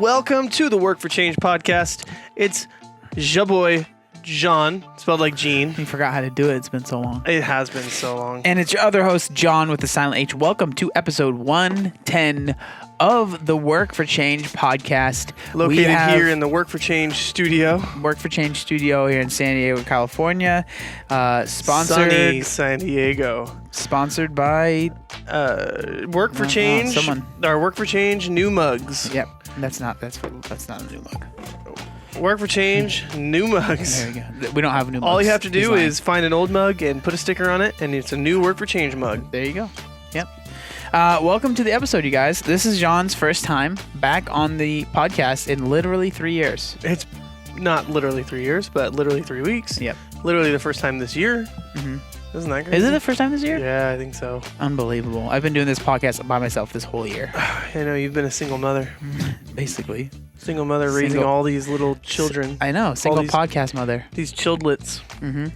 welcome to the Work for Change podcast. It's ja boy, Jean, spelled like Jean. You forgot how to do it. It's been so long. It has been so long. And it's your other host, John, with the silent H. Welcome to episode 110 of the Work for Change podcast. Located here in the Work for Change studio. Work for Change studio here in San Diego, California. Sunny San Diego. Sponsored by Work for Change. Someone. Our Work for Change new mugs. Yep. That's not a new mug. Work for Change new mugs. There we go. We don't have a new mug. All you have to do is find an old mug and put a sticker on it, and it's a new Work for Change mug. There you go. Yep. Welcome to the episode, you guys. This is John's first time back on the podcast in literally 3 years. It's not literally 3 years, but literally 3 weeks. Yep. Literally the first time this year. Mm-hmm. Isn't that crazy? Is it the first time this year? Yeah, I think so. Unbelievable. I've been doing this podcast by myself this whole year. I know, you've been a single mother. Basically. Single mother raising all these little children. I know. Single podcast mother. These childlets. Mm-hmm.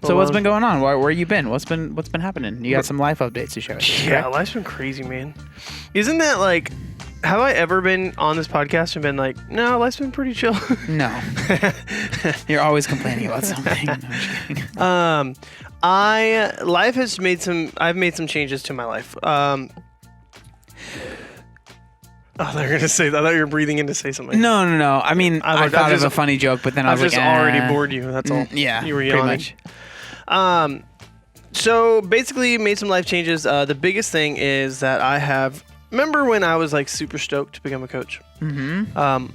So what's been going on? Where you been? What's been happening? You got some life updates to share. Yeah, life's been crazy, man. Isn't that like... Have I ever been on this podcast and been like, no, life's been pretty chill? No. You're always complaining about something. No, I'm just kidding. I've made some changes to my life. I thought you were breathing in to say something. No. I mean, I thought it was a funny joke, but then I was like, already bored you. That's all. Yeah. You were yawning. Pretty much. So basically made some life changes. The biggest thing is that I have... Remember when I was like super stoked to become a coach? Mm-hmm.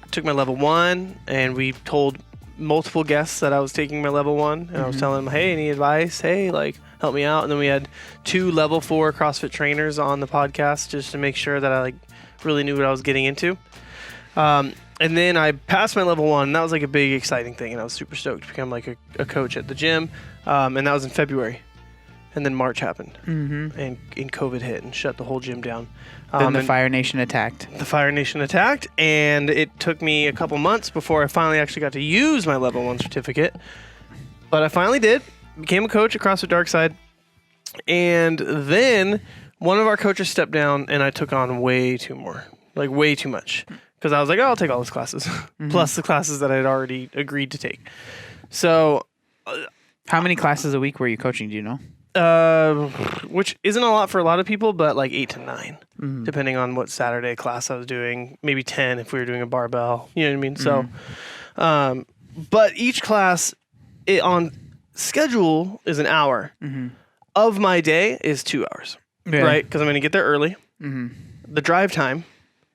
Took my level 1 and we told multiple guests that I was taking my level 1 and I was telling them, hey, any advice? Hey, like help me out. And then we had 2 level 4 CrossFit trainers on the podcast just to make sure that I like really knew what I was getting into. And then I passed my level 1 and that was like a big exciting thing and I was super stoked to become like a coach at the gym. And that was in February. And then March happened, and COVID hit and shut the whole gym down. Then the Fire Nation attacked. The Fire Nation attacked, and it took me a couple months before I finally actually got to use my level 1 certificate. But I finally did, became a coach at CrossFit Darkside, and then one of our coaches stepped down, and I took on way too much. Because I was like, oh, I'll take all those classes, plus the classes that I had already agreed to take. So... How many classes a week were you coaching, do you know? Which isn't a lot for a lot of people, but like 8 to 9, depending on what Saturday class I was doing. Maybe 10 if we were doing a barbell. You know what I mean? So, but each class on schedule is an hour. Of my day is 2 hours, right? Because I'm going to get there early. The drive time.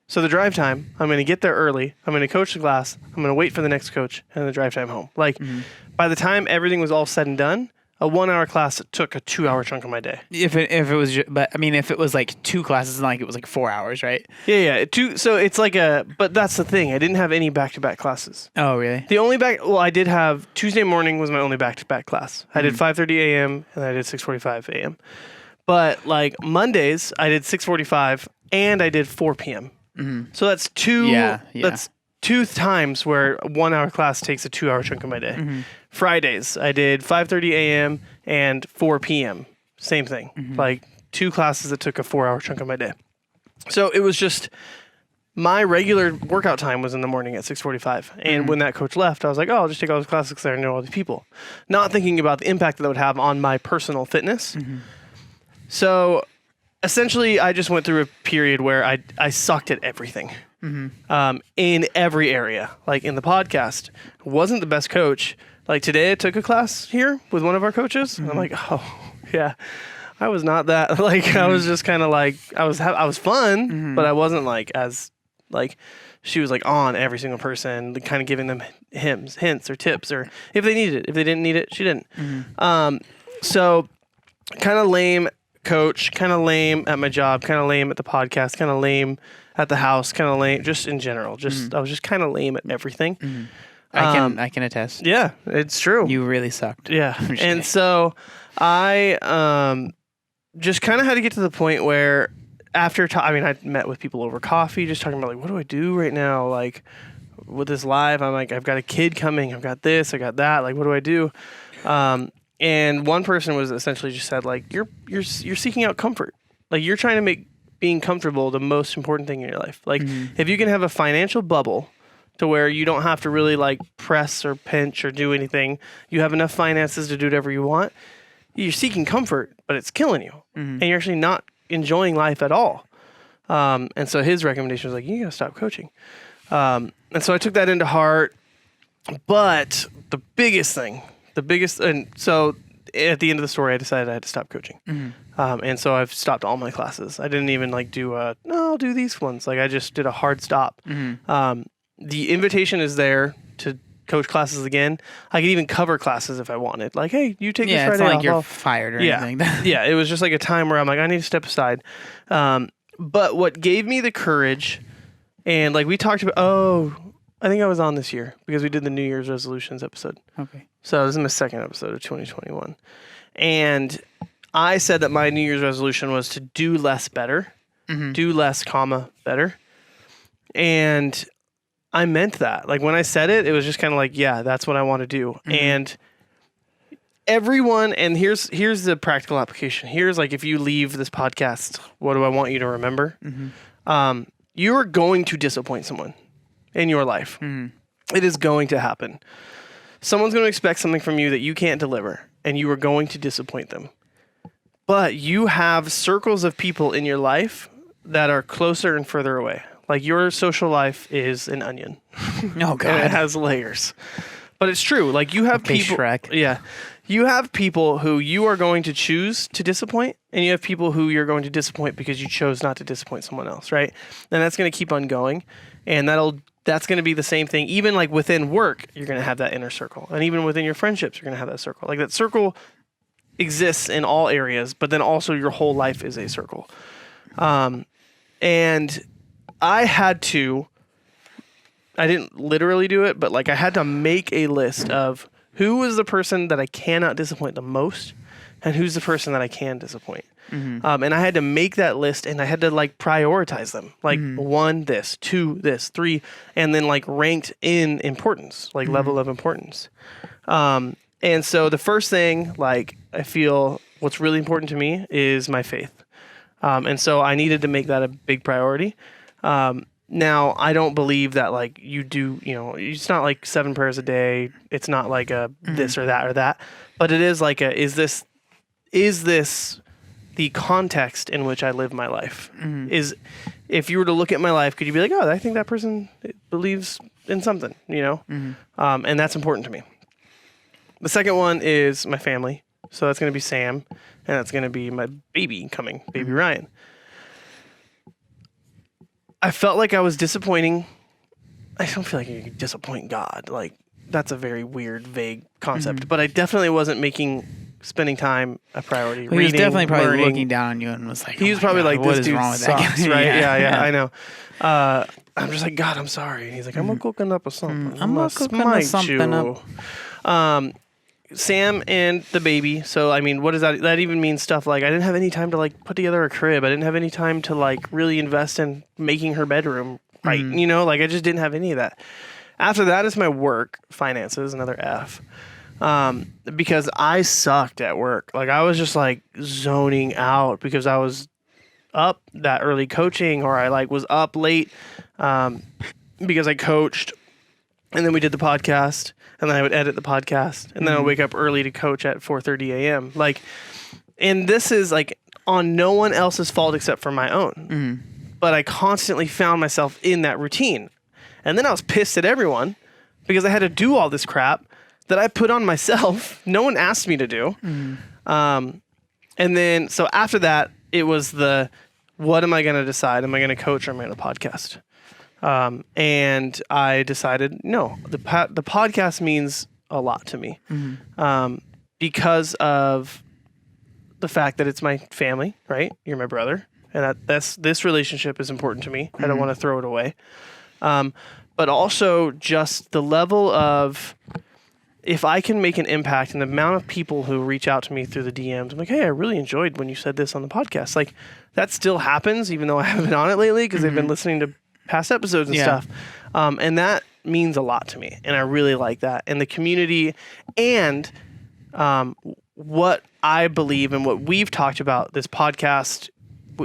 So the drive time, I'm going to get there early. I'm going to coach the class. I'm going to wait for the next coach and the drive time home. Like by the time everything was all said and done, a 1 hour class took a 2 hour chunk of my day. If it was like 2 classes, it's not like it was like 4 hours, right? Yeah. So it's like but that's the thing. I didn't have any back-to-back classes. Oh, really? I did have Tuesday morning was my only back-to-back class. I did 5:30 a.m. and I did 6:45 a.m. But like Mondays, I did 6:45 and I did 4 p.m. So that's two. Yeah. That's 2 times where a 1 hour class takes a 2 hour chunk of my day. Fridays, I did 5:30 a.m. and 4 p.m. Same thing. Like 2 classes that took a 4 hour chunk of my day. So it was just my regular workout time was in the morning at 6:45. And when that coach left, I was like, oh, I'll just take all those classes because I know all these people. Not thinking about the impact that would have on my personal fitness. So essentially, I just went through a period where I sucked at everything. In every area. Like in the podcast, wasn't the best coach. Like today I took a class here with one of our coaches and I'm like, oh yeah, I was not that like I was just kind of like I was fun, but I wasn't like as like she was like on every single person, kind of giving them hints or tips, or if they needed it. If they didn't need it, she didn't. So kind of lame coach, kind of lame at my job, kind of lame at the podcast, kind of lame at the house, kind of lame just in general. I was just kind of lame at everything. I can attest. Yeah, it's true. You really sucked. Yeah. And so I just kind of had to get to the point where after I met with people over coffee, just talking about like, what do I do right now? Like with this live, I'm like, I've got a kid coming. I've got this, I got that. Like, what do I do? And one person was essentially just said like, you're seeking out comfort. Like you're trying to make being comfortable the most important thing in your life. Like if you can have a financial bubble to where you don't have to really like press or pinch or do anything, you have enough finances to do whatever you want, you're seeking comfort, but it's killing you. And you're actually not enjoying life at all. And so his recommendation was like, you gotta stop coaching. And so I took that into heart. But the biggest thing, and so at the end of the story, I decided I had to stop coaching. And so I've stopped all my classes. I didn't even like do I'll do these ones. Like I just did a hard stop. The invitation is there to coach classes again. I could even cover classes if I wanted. Like, hey, you take this Friday it's not off. like you're fired or anything. Yeah, it was just like a time where I'm like, I need to step aside. But what gave me the courage, and like we talked about, I think I was on this year because we did the New Year's resolutions episode. Okay. So this is my second episode of 2021. And I said that my New Year's resolution was to do less better, do less, better. And I meant that. Like when I said it, it was just kind of like, yeah, that's what I want to do. And everyone, and here's the practical application. Here's like, if you leave this podcast, what do I want you to remember? You are going to disappoint someone in your life. It is going to happen. Someone's going to expect something from you that you can't deliver, and you are going to disappoint them. But you have circles of people in your life that are closer and further away. Like your social life is an onion. Oh God. And it has layers. But it's true. Like you have people. Shrek. Yeah. You have people who you are going to choose to disappoint, and you have people who you're going to disappoint because you chose not to disappoint someone else, right? And that's going to keep on going. And that's going to be the same thing. Even like within work, you're going to have that inner circle. And even within your friendships, you're going to have that circle. Like that circle exists in all areas, but then also your whole life is a circle. And I didn't literally do it, but like I had to make a list of who is the person that I cannot disappoint the most and who's the person that I can disappoint. And I had to make that list, and I had to like prioritize them. Like 1, this, 2, this, 3, and then like ranked in importance, like level of importance. And so the first thing, like I feel what's really important to me is my faith. And so I needed to make that a big priority. Now, I don't believe that like you do, it's not like 7 prayers a day. It's not like a this or that, but it is like is this the context in which I live my life? Is if you were to look at my life, could you be like, oh, I think that person believes in something, and that's important to me. The second one is my family. So that's going to be Sam, and that's going to be my baby Ryan. I felt like I was disappointing. I don't feel like you can disappoint God. Like, that's a very weird, vague concept. But I definitely wasn't making spending time a priority. Well, he was definitely probably learning. looking down on you and was like, he was probably like, this dude sucks, right? Yeah. I know. I'm just like, God, I'm sorry. And he's like, I'm going to cook up with something. I'm going to cook up something up. Sam and the baby. So, I mean, what does that? That even means stuff like I didn't have any time to like put together a crib. I didn't have any time to like really invest in making her bedroom right. Like I just didn't have any of that. After that is my work, finances, another F. Because I sucked at work. Like I was just like zoning out because I was up that early coaching, or I like was up late because I coached, and then we did the podcast. And then I would edit the podcast, and then I would wake up early to coach at 4:30 a.m. Like, and this is like on no one else's fault except for my own. But I constantly found myself in that routine. And then I was pissed at everyone because I had to do all this crap that I put on myself. No one asked me to do. And then, so after that, it was what am I going to decide? Am I going to coach or am I going to podcast? And I decided, no, the podcast means a lot to me, because of the fact that it's my family, right? You're my brother, and this relationship is important to me. I don't want to throw it away. But also just the level of, if I can make an impact, and the amount of people who reach out to me through the DMs, I'm like, hey, I really enjoyed when you said this on the podcast. Like that still happens, even though I haven't been on it lately because they've been listening to past episodes and stuff. And that means a lot to me. And I really like that. And the community and what I believe and what we've talked about this podcast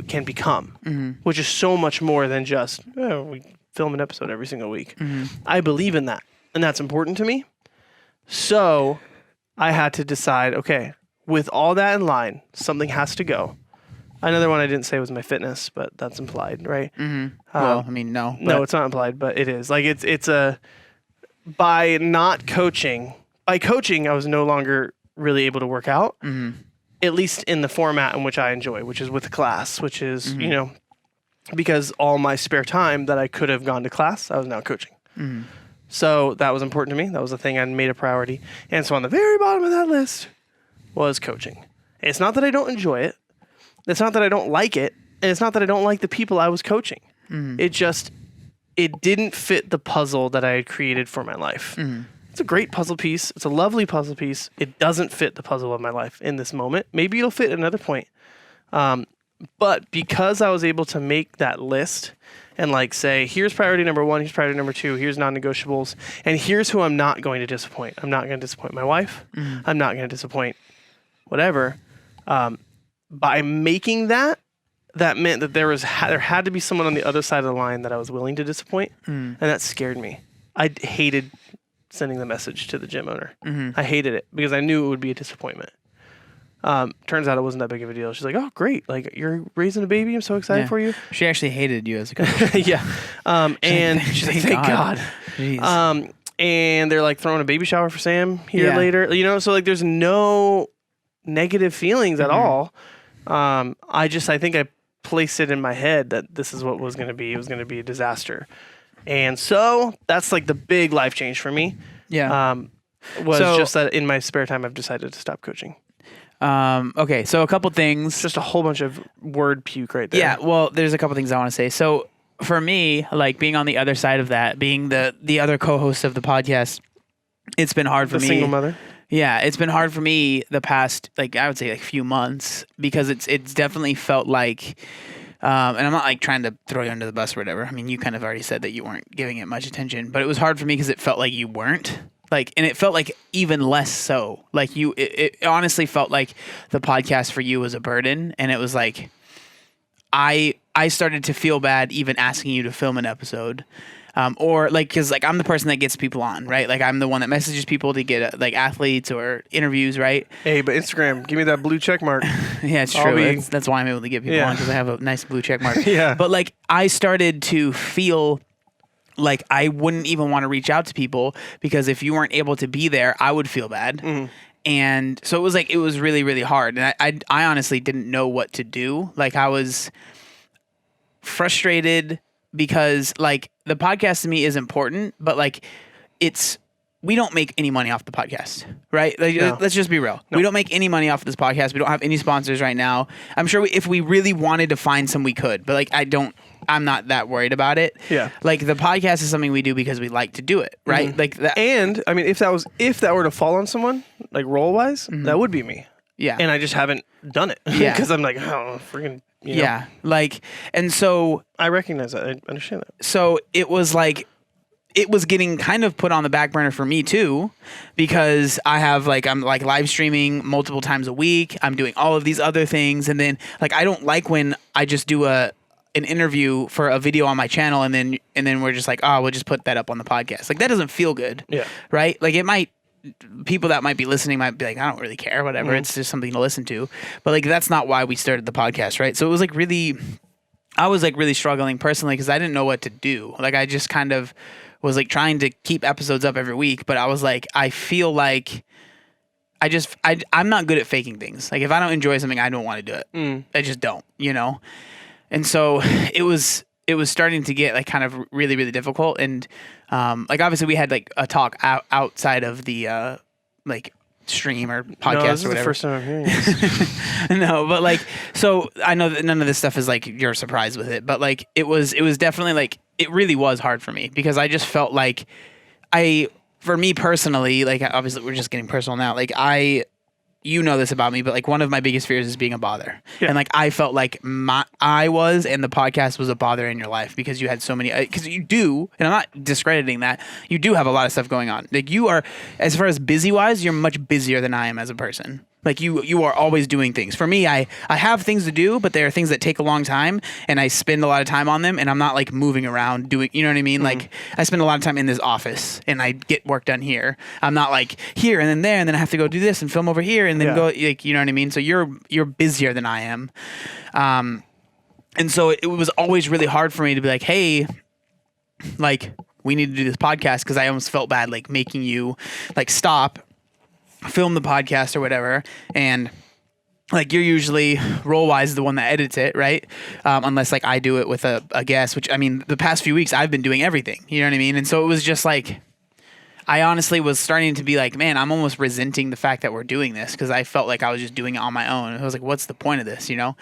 can become, which is so much more than just, we film an episode every single week. I believe in that, and that's important to me. So I had to decide, okay, with all that in line, something has to go. Another one I didn't say was my fitness, but that's implied, right? Well, I mean, no. No, it's not implied, but it is. Like it's by not coaching, by coaching, I was no longer really able to work out, at least in the format in which I enjoy, which is with class, which is, you know, because all my spare time that I could have gone to class, I was now coaching. So that was important to me. That was the thing I made a priority. And so on the very bottom of that list was coaching. It's not that I don't enjoy it. It's not that I don't like it. And it's not that I don't like the people I was coaching. It didn't fit the puzzle that I had created for my life. It's a great puzzle piece. It's a lovely puzzle piece. It doesn't fit the puzzle of my life in this moment. Maybe it'll fit at another point. But because I was able to make that list and like say, here's priority number 1, here's priority number 2, here's non-negotiables, and here's who I'm not going to disappoint. I'm not going to disappoint my wife. I'm not going to disappoint whatever. By making that meant that there had to be someone on the other side of the line that I was willing to disappoint, and that scared me. I hated sending the message to the gym owner. I hated it because I knew it would be a disappointment. Turns out it wasn't that big of a deal. She's like, "Oh, great! Like you're raising a baby. I'm so excited for you." She actually hated you as a coach. Yeah. And she's like, "Thank God." Jeez. And they're like throwing a baby shower for Sam here later. You know, so like there's no negative feelings at all. I think I placed it in my head that this is what was going to be. It was going to be a disaster. And so that's like the big life change for me. Yeah. Just that in my spare time, I've decided to stop coaching. Okay, so a couple things. Just a whole bunch of word puke right there. Yeah, well, there's a couple things I want to say. So for me, like being on the other side of that, being the other co-host of the podcast, it's been hard for me. Single mother? Yeah, it's been hard for me the past, like I would say, like few months because it's definitely felt like, and I'm not like trying to throw you under the bus or whatever. I mean, you kind of already said that you weren't giving it much attention, but it was hard for me because it felt like you weren't. Like, and it felt like even less so. Like it honestly felt like the podcast for you was a burden, and it was like, I started to feel bad even asking you to film an episode. Or like, cause like I'm the person that gets people on, right? Like I'm the one that messages people to get like athletes or interviews, right? Hey, but Instagram, give me that blue check mark. Yeah, it's true. That's why I'm able to get people on, because I have a nice blue check mark. But like I started to feel like I wouldn't even want to reach out to people because if you weren't able to be there, I would feel bad. And so it was really, really hard. And I honestly didn't know what to do. Like I was frustrated because like the podcast to me is important, but like we don't make any money off the podcast, right? Like, let's just be real. No. We don't make any money off of this podcast. We don't have any sponsors right now. I'm sure if we really wanted to find some, we could, but like I'm not that worried about it. Yeah. Like the podcast is something we do because we like to do it, right? Like that. And I mean, if that were to fall on someone, like role wise, that would be me. Yeah. And I just haven't done it. Yeah. Because I'm like, oh, freaking. You know? Yeah. Like, and so I recognize that. I understand that. So it was like, it was getting kind of put on the back burner for me too, because I'm like live streaming multiple times a week. I'm doing all of these other things. And then like, I don't like when I just do an interview for a video on my channel and then we're just like, oh, we'll just put that up on the podcast. Like that doesn't feel good. Yeah. Right. Like people that might be listening might be like, I don't really care, whatever. It's just something to listen to. But like, that's not why we started the podcast. Right. So it was like I was like really struggling personally because I didn't know what to do. Like I just kind of was like trying to keep episodes up every week, but I was like, I feel like I'm not good at faking things. Like if I don't enjoy something, I don't want to do it. I just don't, you know? And so it was starting to get like kind of really, really difficult. And like obviously we had like a talk outside of the like stream or podcast or whatever. This is the first time I'm hearing this. No, but like, so I know that none of this stuff is like you're surprised with it, but like it was definitely like, it really was hard for me because I just felt like for me personally, like obviously we're just getting personal now. Like you know this about me, but like one of my biggest fears is being a bother. Yeah. And like I felt like I was, and the podcast was a bother in your life because you had so many, because you do, and I'm not discrediting that, you do have a lot of stuff going on. Like you are, as far as busy wise, you're much busier than I am as a person. Like you are always doing things. For me, I have things to do, but there are things that take a long time, and I spend a lot of time on them, and I'm not like moving around doing, you know what I mean? Like I spend a lot of time in this office, and I get work done here. I'm not like here and then there, and then I have to go do this and film over here, and then go, like, you know what I mean? So you're busier than I am. And so it was always really hard for me to be like, hey, like we need to do this podcast, because I almost felt bad like making you like stop, film the podcast or whatever, and like you're usually role-wise the one that edits it, right? Unless like I do it with a guest, which I mean the past few weeks I've been doing everything, you know what I mean? And so it was just like I honestly was starting to be like, man, I'm almost resenting the fact that we're doing this, because I felt like I was just doing it on my own. I was like, what's the point of this, you know?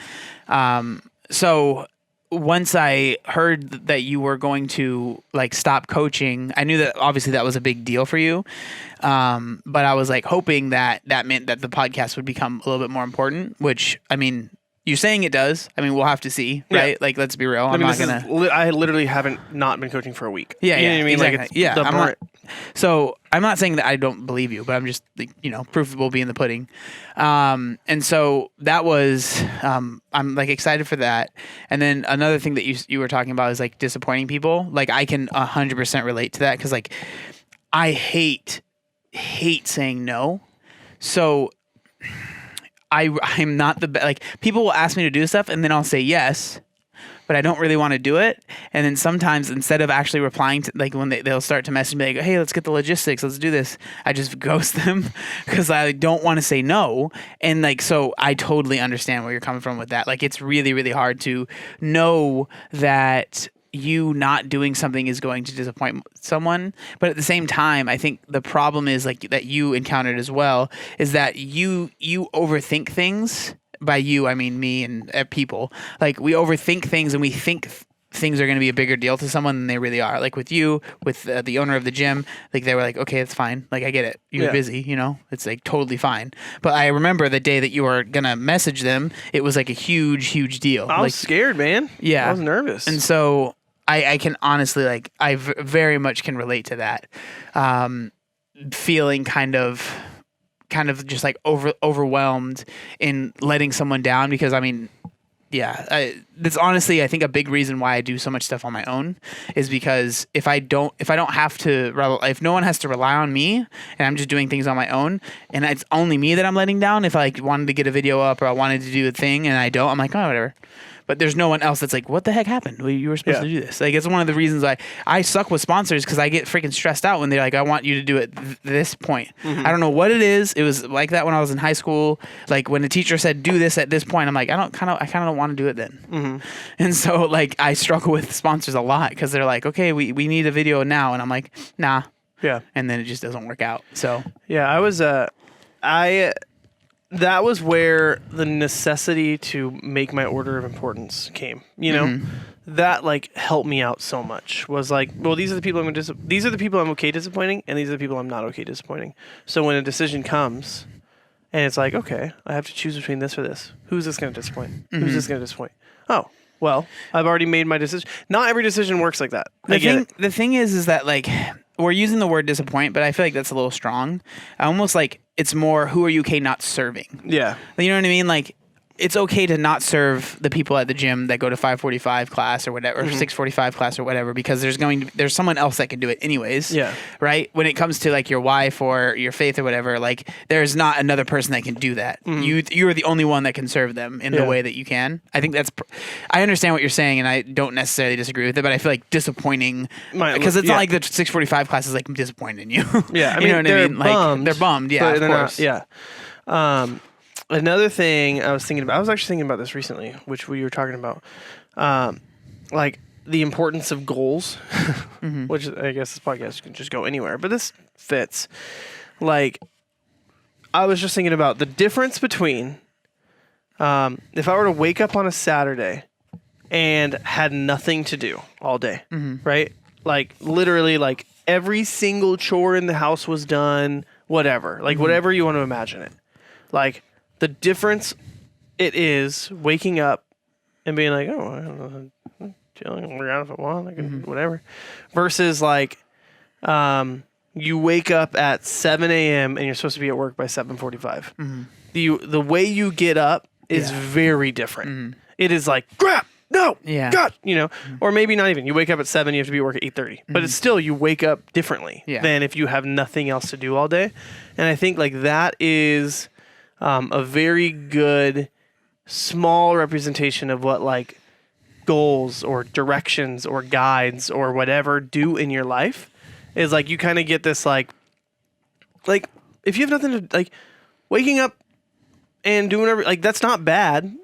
So once I heard that you were going to like stop coaching, I knew that obviously that was a big deal for you. But I was like hoping that meant that the podcast would become a little bit more important, which I mean, you're saying it does. I mean, we'll have to see, right? Like, let's be real. I literally haven't not been coaching for a week. Yeah, you know what I mean? Exactly. Like I'm not saying that I don't believe you, but I'm just, like, you know, proof will be in the pudding. And so that was, I'm like excited for that. And then another thing that you were talking about is like disappointing people. Like I can 100% relate to that, because like I hate saying no. So I'm not the best. Like people will ask me to do stuff, and then I'll say yes, but I don't really want to do it. And then sometimes instead of actually replying to, like when they'll start to message me like, hey, let's get the logistics, let's do this, I just ghost them because I don't want to say no. And like, so I totally understand where you're coming from with that. Like it's really, really hard to know that you not doing something is going to disappoint someone. But at the same time, I think the problem is like that you encountered as well, is that you overthink things. By you, I mean me and people. Like we overthink things, and we think things are going to be a bigger deal to someone than they really are. Like with you, with the owner of the gym, like they were like, okay, it's fine. Like I get it. You're busy, you know, it's like totally fine. But I remember the day that you were going to message them, it was like a huge, huge deal. I was scared, man. Yeah. I was nervous. And so I can honestly, like, I very much can relate to that. Feeling kind of just like overwhelmed in letting someone down, because I mean, that's honestly, I think a big reason why I do so much stuff on my own is because if no one has to rely on me and I'm just doing things on my own, and it's only me that I'm letting down. If I like wanted to get a video up or I wanted to do a thing and I don't, I'm like, oh, whatever. But there's no one else that's like, what the heck happened? Well, you were supposed to do this. Like, it's one of the reasons I suck with sponsors, because I get freaking stressed out when they're like, I want you to do it this point. Mm-hmm. I don't know what it is. It was like that when I was in high school. Like when the teacher said, do this at this point, I'm like, I kind of don't want to do it then. Mm-hmm. And so like I struggle with sponsors a lot, because they're like, okay, we need a video now. And I'm like, nah. Yeah. And then it just doesn't work out. So yeah, that was where the necessity to make my order of importance came. You know, that like helped me out so much. Was like, well, these are the people I'm okay disappointing, and these are the people I'm not okay disappointing. So when a decision comes, and it's like, okay, I have to choose between this or this. Who's this going to disappoint? Mm-hmm. Who's this going to disappoint? Oh, well, I've already made my decision. Not every decision works like that. The thing is that like we're using the word disappoint, but I feel like that's a little strong. I almost like it's more, who are you okay not serving? Yeah. You know what I mean? Like, it's okay to not serve the people at the gym that go to 5:45 class or whatever, or 6:45 class or whatever, because there's someone else that can do it anyways. Yeah. Right? When it comes to like your wife or your faith or whatever, like there's not another person that can do that. You are the only one that can serve them in the way that you can. I think I understand what you're saying, and I don't necessarily disagree with it, but I feel like disappointing, because it's not like the 6:45 class is like disappointing you. Yeah. I mean, you know what I mean? Like they're bummed. Yeah. Of course. Another thing I was actually thinking about this recently, which we were talking about, like the importance of goals, which I guess this podcast can just go anywhere, but this fits. Like, I was just thinking about the difference between, if I were to wake up on a Saturday and had nothing to do all day, right? Like literally like every single chore in the house was done, whatever, like whatever you want to imagine it. Like, the difference it is waking up and being like, oh, I don't know, chilling, work out if I want, like whatever, versus like you wake up at 7 a.m. and you're supposed to be at work by 7:45. The way you get up is very different. It is like, crap, no, God, or maybe not even. You wake up at 7, you have to be at work at 8:30. But it's still, you wake up differently than if you have nothing else to do all day. And I think like that is a very good small representation of what like goals or directions or guides or whatever do in your life. Is like you kind of get this like if you have nothing to like waking up and doing whatever, like that's not bad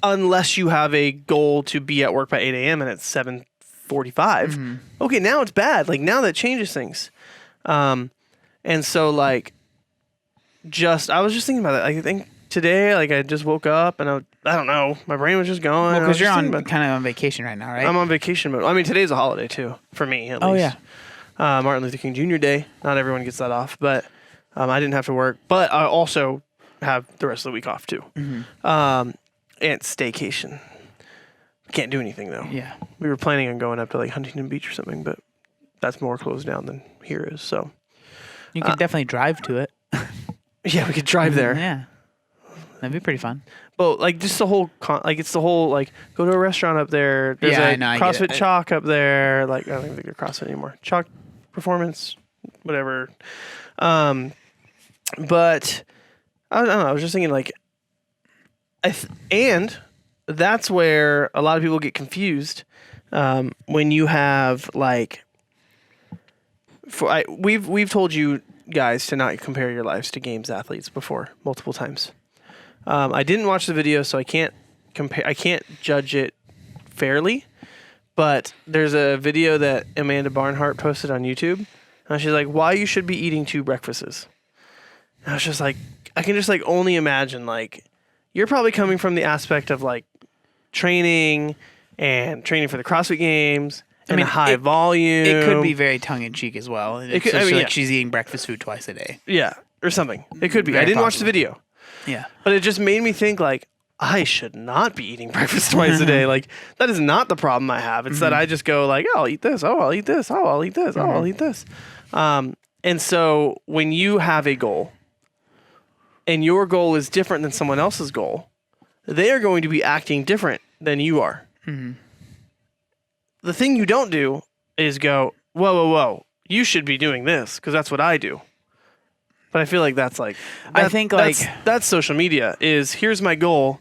unless you have a goal to be at work by 8 a.m. and it's 7:45. Okay, now it's bad. Like now that changes things. And so like I was just thinking about that. I think today, like I just woke up and I don't know, my brain was just going. Well, because you're kind of on vacation right now, right? I'm on vacation mode. I mean, today's a holiday too, for me at least. Oh yeah. Martin Luther King Jr. Day. Not everyone gets that off, but I didn't have to work. But I also have the rest of the week off too. And staycation. Can't do anything though. Yeah. We were planning on going up to like Huntington Beach or something, but that's more closed down than here is. So you could definitely drive to it. Yeah, we could drive there. Yeah. That'd be pretty fun. But like just the whole it's the whole like go to a restaurant up there. There's a CrossFit Chalk up there. Like I don't think they're CrossFit anymore. Chalk Performance, whatever. But I don't know. I was just thinking like, and that's where a lot of people get confused when you have like. We've told you guys to not compare your lives to games athletes before multiple times. I didn't watch the video, so I can't compare. I can't judge it fairly. But there's a video that Amanda Barnhart posted on YouTube, and she's like, "Why you should be eating 2 breakfasts?" And I was just like, I can just like only imagine like you're probably coming from the aspect of like training for the CrossFit Games. I mean, high volume. It could be very tongue in cheek as well. It could, like she's eating breakfast food twice a day. Yeah, or something. It could be. I didn't watch the video. Yeah, but it just made me think like I should not be eating breakfast twice a day. Like that is not the problem I have. It's that I just go like, oh, I'll eat this. Oh, I'll eat this. Oh, I'll eat this. Oh, I'll eat this. And so when you have a goal, and your goal is different than someone else's goal, they are going to be acting different than you are. The thing you don't do is go, whoa, you should be doing this because that's what I do. But I feel like that's like, that's social media is here's my goal.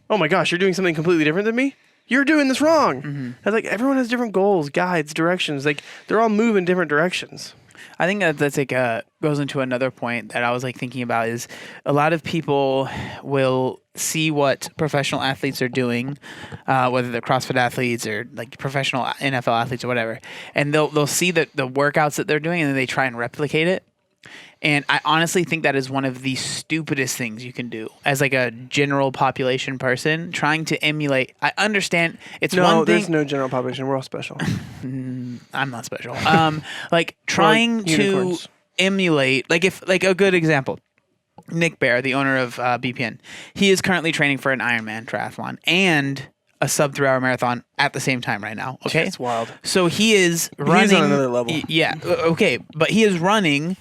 Oh my gosh, you're doing something completely different than me? You're doing this wrong. And like everyone has different goals, guides, directions. Like they're all moving different directions. I think that's like goes into another point that I was like thinking about is a lot of people will see what professional athletes are doing, whether they're CrossFit athletes or like professional NFL athletes or whatever, and they'll see the workouts that they're doing and then they try and replicate it. And I honestly think that is one of the stupidest things you can do as like a general population person trying to emulate. I understand it's one thing. No, there's no general population. We're all special. I'm not special. Like trying to emulate, like if like a good example, Nick Bear, the owner of BPN, he is currently training for an Ironman triathlon and a sub 3 hour marathon at the same time right now. Okay. It's wild. So he is running. He's on another level. Yeah. Okay. But he is running,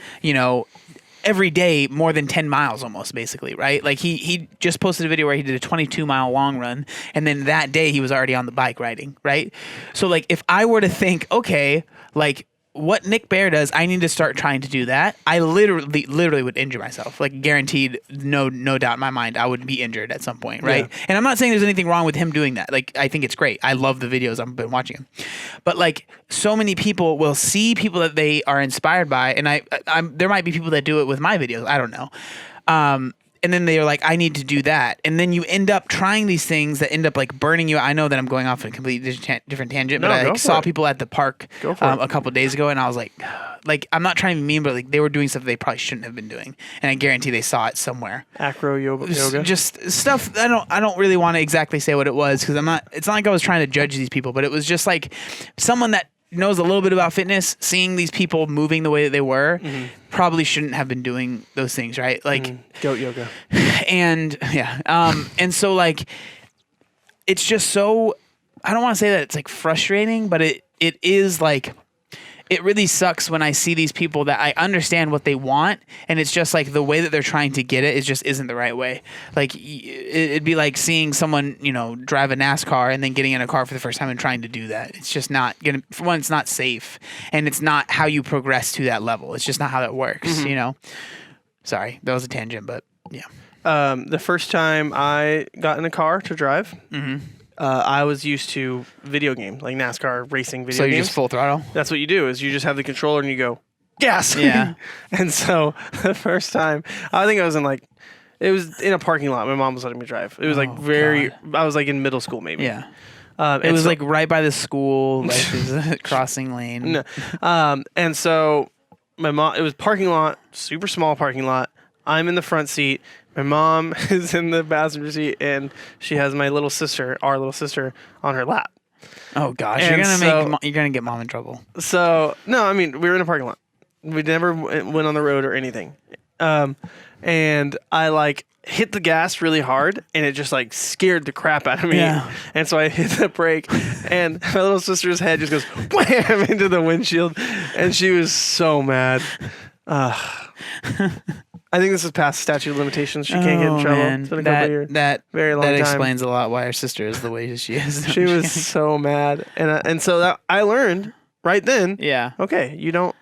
every day more than 10 miles almost basically, right? Like he just posted a video where he did a 22-mile long run. And then that day he was already on the bike riding. Right. So like if I were to think, okay, like what Nick Bear does, I need to start trying to do that. I literally would injure myself. Like guaranteed, no doubt in my mind, I would be injured at some point, right? Yeah. And I'm not saying there's anything wrong with him doing that. Like I think it's great. I love the videos. I've been watching him. But like so many people will see people that they are inspired by, and I'm there might be people that do it with my videos. I don't know. And then they're like, I need to do that. And then you end up trying these things that end up like burning you. I know that I'm going off a completely different tangent, but I saw people at the park a couple of days ago, and I was like, I'm not trying to be mean, but like they were doing stuff they probably shouldn't have been doing. And I guarantee they saw it somewhere. Acro yoga. Just stuff. I don't really want to exactly say what it was because it's not like I was trying to judge these people, but it was just like someone that knows a little bit about fitness, seeing these people moving the way that they were, probably shouldn't have been doing those things, right? Like goat yoga. And yeah. And so like it's just so I don't want to say that it's like frustrating, but it is like it really sucks when I see these people that I understand what they want, and it's just like the way that they're trying to get it is just isn't the right way. Like it'd be like seeing someone, drive a NASCAR and then getting in a car for the first time and trying to do that. It's just not gonna. For one, it's not safe, and it's not how you progress to that level. It's just not how that works. Sorry, that was a tangent, but yeah. The first time I got in a car to drive. I was used to video game, like NASCAR racing video games. So you just full throttle? That's what you do, is you just have the controller and you go, gas! Yeah. And so the first time, I think I was it was in a parking lot. My mom was letting me drive. It was I was like in middle school maybe. Yeah. It was like right by the school, like the crossing lane. No. And so my mom, it was parking lot, super small parking lot. I'm in the front seat. My mom is in the passenger seat, and she has our little sister, on her lap. Oh gosh, And you're gonna get mom in trouble. So no, I mean we were in a parking lot. We never went on the road or anything. And I hit the gas really hard, and it just scared the crap out of me. Yeah. And so I hit the brake, and my little sister's head just goes wham into the windshield, and she was so mad. I think this is past statute of limitations. She can't get in trouble. Man. It's been a couple of years. Very long that time. explains a lot why her sister is the way she is. She was so mad, and so that I learned right then. Yeah. Okay, you don't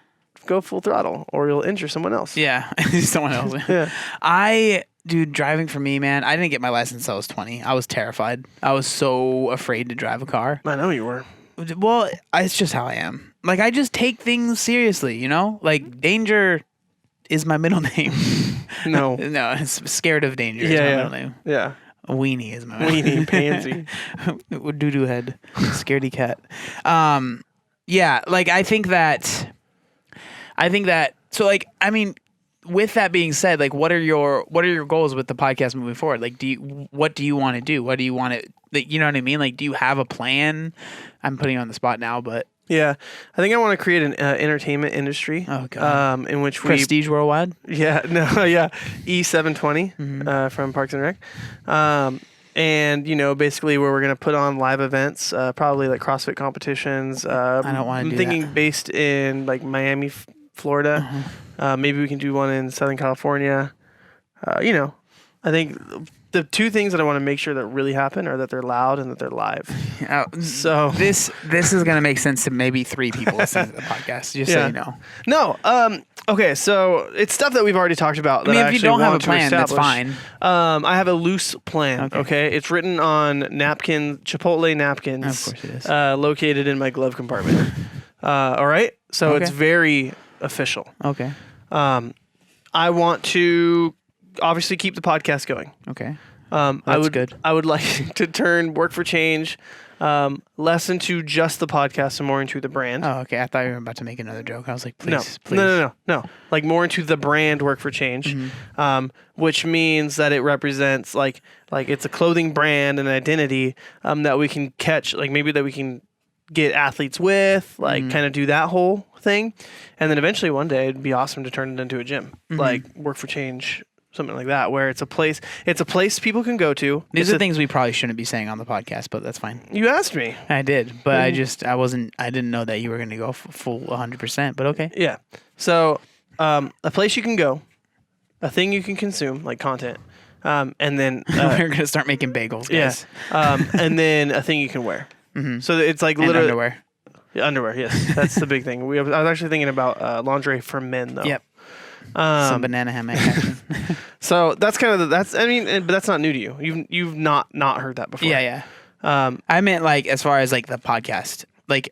go full throttle, or you'll injure someone else. Yeah, someone else. Yeah. Dude, driving for me, man. I didn't get my license until I was 20. I was terrified. I was so afraid to drive a car. I know you were. Well, it's just how I am. I just take things seriously, danger is my middle name. No. No, it's scared of danger is my middle name. Yeah. Weenie is my middle name. Weenie, pansy. Doo-doo head. Scaredy cat. Yeah, I think that, so with that being said, what are your goals with the podcast moving forward? What do you want to do? What do you want to, you know what I mean? Do you have a plan? I'm putting you on the spot now, but. Yeah, I think I want to create an entertainment industry. Oh God. In which Prestige Worldwide. Yeah, E720 from Parks and Rec, and basically where we're gonna put on live events, probably like CrossFit competitions. I don't want to do I'm thinking based in Miami, Florida. Maybe we can do one in Southern California. I think the two things that I want to make sure that really happen are that they're loud and that they're live. So this is gonna make sense to maybe 3 people listening to the podcast. Just so you know. No. Okay. So it's stuff that we've already talked about. I mean, if you don't have a plan, that's fine. I have a loose plan. Okay. It's written on Chipotle napkins. Of course it is. Located in my glove compartment. All right. So it's very official. Okay. I want to obviously keep the podcast going. Okay. That's good. I would like to turn Work for Change less into just the podcast and more into the brand. Oh, okay. I thought you were about to make another joke. I was like, please. No. More into the brand Work for Change, which means that it represents like it's a clothing brand and identity that we can catch, maybe that we can get athletes with, kind of do that whole thing. And then eventually one day it'd be awesome to turn it into a gym, like Work for Change. Something like that, where it's a place people can go to. These are things we probably shouldn't be saying on the podcast, but that's fine. You asked me. I did, but I didn't know that you were going to go full 100%, but okay. Yeah. So, a place you can go, a thing you can consume, like content, and then... we're going to start making bagels, guys. Yeah. And then a thing you can wear. So it's literally... underwear. Yeah, underwear, yes. That's the big thing. I was actually thinking about lingerie for men, though. Yep. Some banana hammock action. So that's kind of but that's not new to you. You've not heard that before. Yeah. I meant as far as the podcast.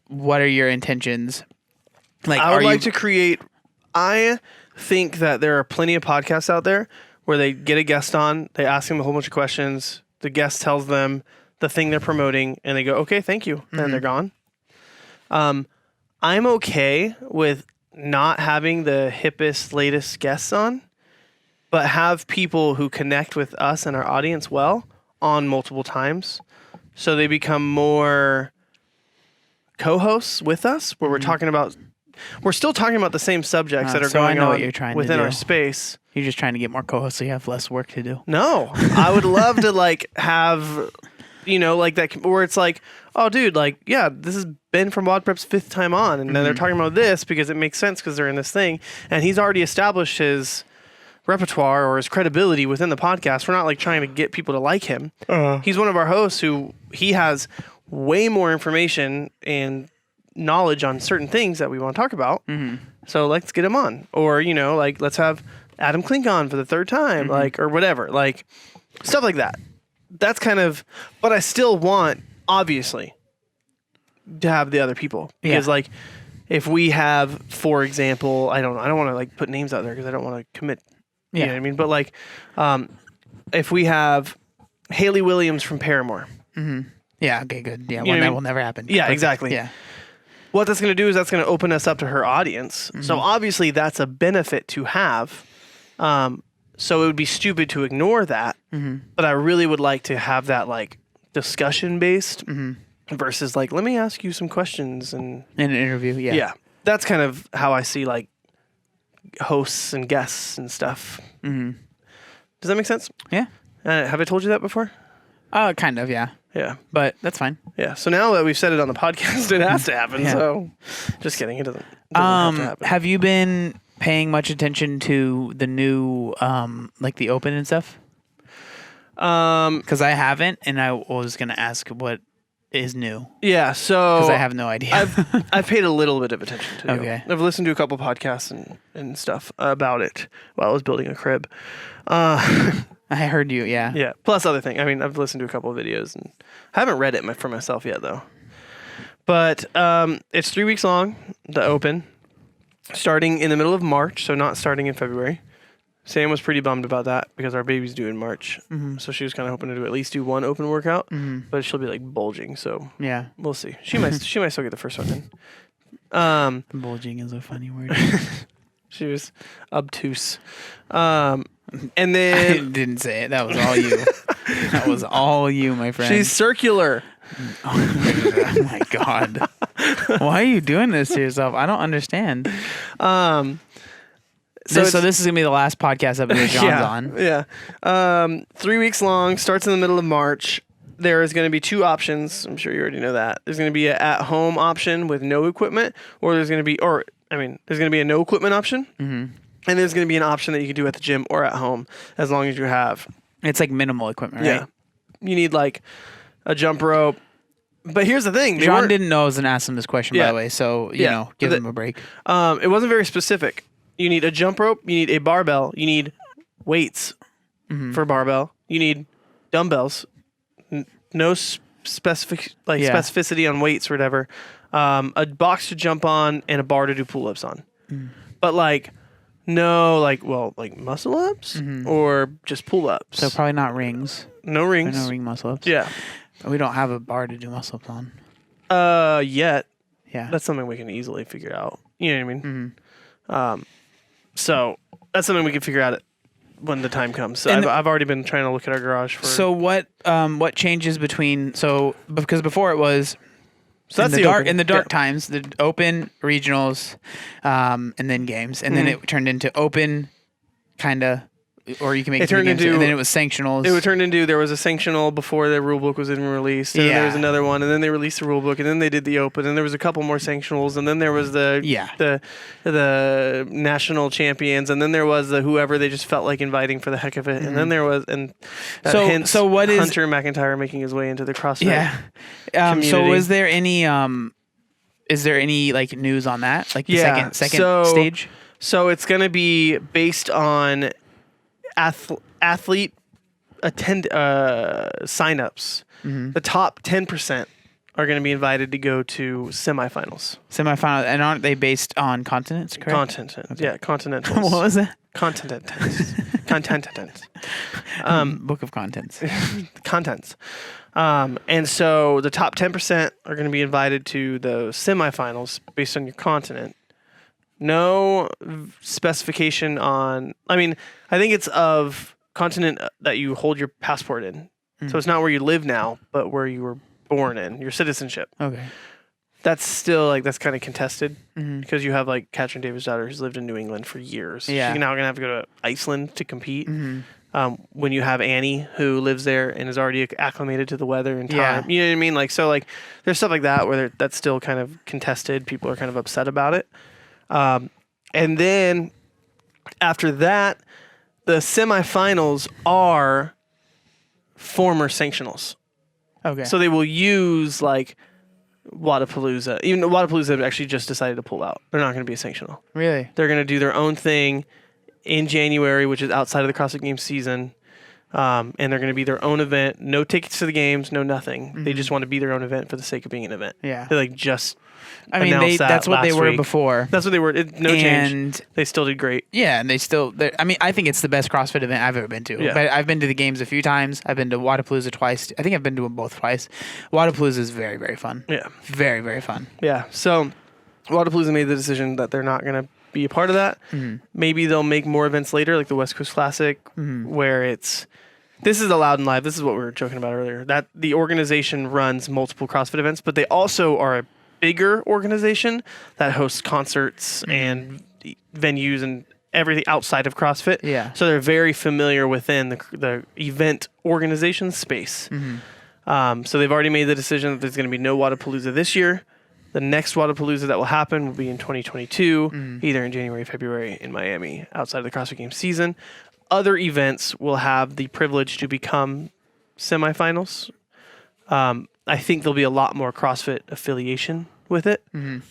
What are your intentions? I would like to create. I think that there are plenty of podcasts out there where they get a guest on, they ask them a whole bunch of questions, the guest tells them the thing they're promoting, and they go, "Okay, thank you," and they're gone. I'm okay with not having the hippest, latest guests on, but have people who connect with us and our audience well on multiple times. So they become more co-hosts with us, where we're still talking about the same subjects that are going on within our space. You're just trying to get more co-hosts so you have less work to do. No, I would love to have you know, like that, where it's like, oh, dude, like, yeah, this is Ben from WOD Prep's 5th time on, and then they're talking about this because it makes sense because they're in this thing, and he's already established his repertoire or his credibility within the podcast. We're not like trying to get people to like him. He's one of our hosts who he has way more information and knowledge on certain things that we want to talk about. So let's get him on, or you know, like let's have Adam Klink on for the 3rd time, like, or whatever, like stuff like that. That's kind of, but I still want, obviously, to have the other people because like if we have, for example, I don't want to like put names out there because I don't want to commit. You know what I mean? But like, if we have Haley Williams from Paramore. Yeah. Okay. Good. Yeah. You know Well, that what I mean? will never happen. Yeah. But, Exactly. Yeah. What that's going to do is that's going to open us up to her audience. So obviously that's a benefit to have. So it would be stupid to ignore that. But I really would like to have that like discussion based versus like, let me ask you some questions and In an interview. Yeah. yeah, that's kind of how I see like hosts and guests and stuff. Does that make sense? Yeah. Have I told you that before? Kind of. Yeah. Yeah. But that's fine. Yeah. So now that we've said it on the podcast, it has to happen. Yeah. So just kidding. It doesn't have to happen. Have you been paying much attention to the new, like the Open and stuff? Because I haven't, and I was gonna ask what is new Yeah. So because I have no idea. I've paid a little bit of attention to it. Okay. I've listened to a couple podcasts and stuff about it while I was building a crib. I heard you. Yeah. Yeah. Plus other things. I mean, I've listened to a couple of videos and I haven't read it for myself yet though. But it's 3 weeks long, the Open, starting in the middle of March, so not starting in February. Sam was pretty bummed about that because our baby's due in March. So she was kind of hoping to at least do one open workout, but she'll be like bulging. So Yeah. we'll see. She might still get the first one in. Bulging is a funny word. She was obtuse. And I then didn't say it. That was all you. That was all you, my friend. she's circular. Oh my God. Why are you doing this to yourself? I don't understand. So this is going to be the last podcast episode John's on. Yeah. 3 weeks long, starts in the middle of March. There is going to be 2 options. I'm sure you already know that. There's going to be an at-home option with no equipment, or there's going to be, there's going to be a no equipment option. And there's going to be an option that you can do at the gym or at home as long as you have. It's like minimal equipment, right? Yeah. You need like a jump rope. But here's the thing. John didn't know I was going to ask him this question, by the way. So, you know, give him a break. It wasn't very specific. You need a jump rope. You need a barbell. You need weights for barbell. You need dumbbells. No specificity on weights or whatever. A box to jump on and a bar to do pull-ups on. But like, no, like muscle ups or just pull-ups. So probably not rings. No rings. No ring muscle ups. Yeah. We don't have a bar to do muscle ups on. Yet. Yeah. That's something we can easily figure out. You know what I mean? So that's something we can figure out when the time comes. So I've already been trying to look at our garage for. So what changes between because before it was that's in the dark times, the Open, regionals, and then games, and then it turned into Open, kind of. Or you can make it turned into, and then it was sanctionals. It turned into there was a sanctional before the rule book was even released, and then there was another one, and then they released the rule book, and then they did the Open, and there was a couple more sanctionals, and then there was the national champions, and then there was the whoever they just felt like inviting for the heck of it, and then there was so what is Hunter McIntyre making his way into the CrossFit? Yeah. So is there any like news on that, like the second stage? So it's going to be based on athlete signups. The top 10% are going to be invited to go to semifinals. And aren't they based on continents, correct? Yeah, continentals. What was that? Continents. Book of contents. Contents. And so the top 10% are going to be invited to the semifinals based on your continent. No specification on, I think it's of continent that you hold your passport in. So it's not where you live now, but where you were born in, your citizenship. Okay. That's still that's kind of contested because you have like Katrin Davis' daughter who's lived in New England for years. Yeah. She's now going to have to go to Iceland to compete. when you have Annie who lives there and is already acclimated to the weather and time. Yeah. You know what I mean? Like, so like there's stuff like that where that's still kind of contested. People are kind of upset about it. And then after that, the semifinals are former sanctionals. Okay. So they will use like Wadapalooza. Even though Wadapalooza actually just decided to pull out. They're not going to be a sanctional. Really? They're going to do their own thing in January, which is outside of the CrossFit Games season. And they're going to be their own event. No tickets to the games, no nothing. They just want to be their own event for the sake of being an event. Yeah. They like just I mean, announced that's what they last were week. before. That's what they were. No change. And They still did great. yeah, and I mean, I think it's the best CrossFit event I've ever been to. Yeah. But I've been to the games a few times. I've been to Wadapalooza twice. I think I've been to them both twice. Wadapalooza is very, very fun. Yeah. Very, very fun. Yeah. So Wadapalooza made the decision that they're not going to be a part of that. Maybe they'll make more events later, like the West Coast Classic, where this is allowed in live. This is what we were joking about earlier. That the organization runs multiple CrossFit events, but they also are a bigger organization that hosts concerts and venues and everything outside of CrossFit. Yeah. So they're very familiar within the event organization space. So they've already made the decision that there's going to be no Wadapalooza this year. The next Wadapalooza that will happen will be in 2022, either in January, February in Miami, outside of the CrossFit Games season. Other events will have the privilege to become semifinals. I think there'll be a lot more CrossFit affiliation with it.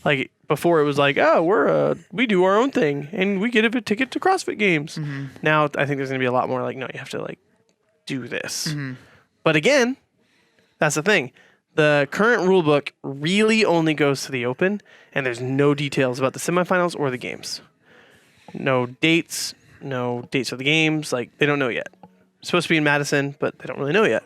Like before, it was like, oh, we do our own thing and we get a ticket to CrossFit Games. Now I think there's going to be a lot more like, no, you have to like do this. But again, that's the thing. The current rule book really only goes to the Open, and there's no details about the semifinals or the games. No dates for the games. Like, they don't know yet. It's supposed to be in Madison, but they don't really know yet.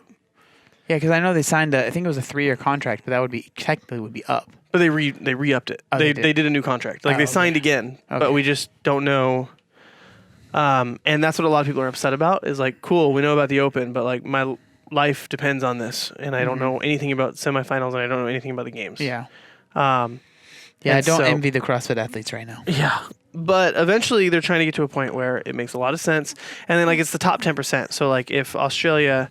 Yeah, because I know they signed I think it was a 3-year contract, but that would be technically up. But they re-upped it. Oh, they they did? did a new contract. Like, they signed again, but Okay. we just don't know. And that's what a lot of people are upset about is like, cool, we know about the Open, but like my life depends on this, and I don't know anything about semifinals, and I don't know anything about the games. Yeah. Yeah, I don't envy the CrossFit athletes right now. Yeah. But eventually they're trying to get to a point where it makes a lot of sense. And then like it's the top 10%. So like if Australia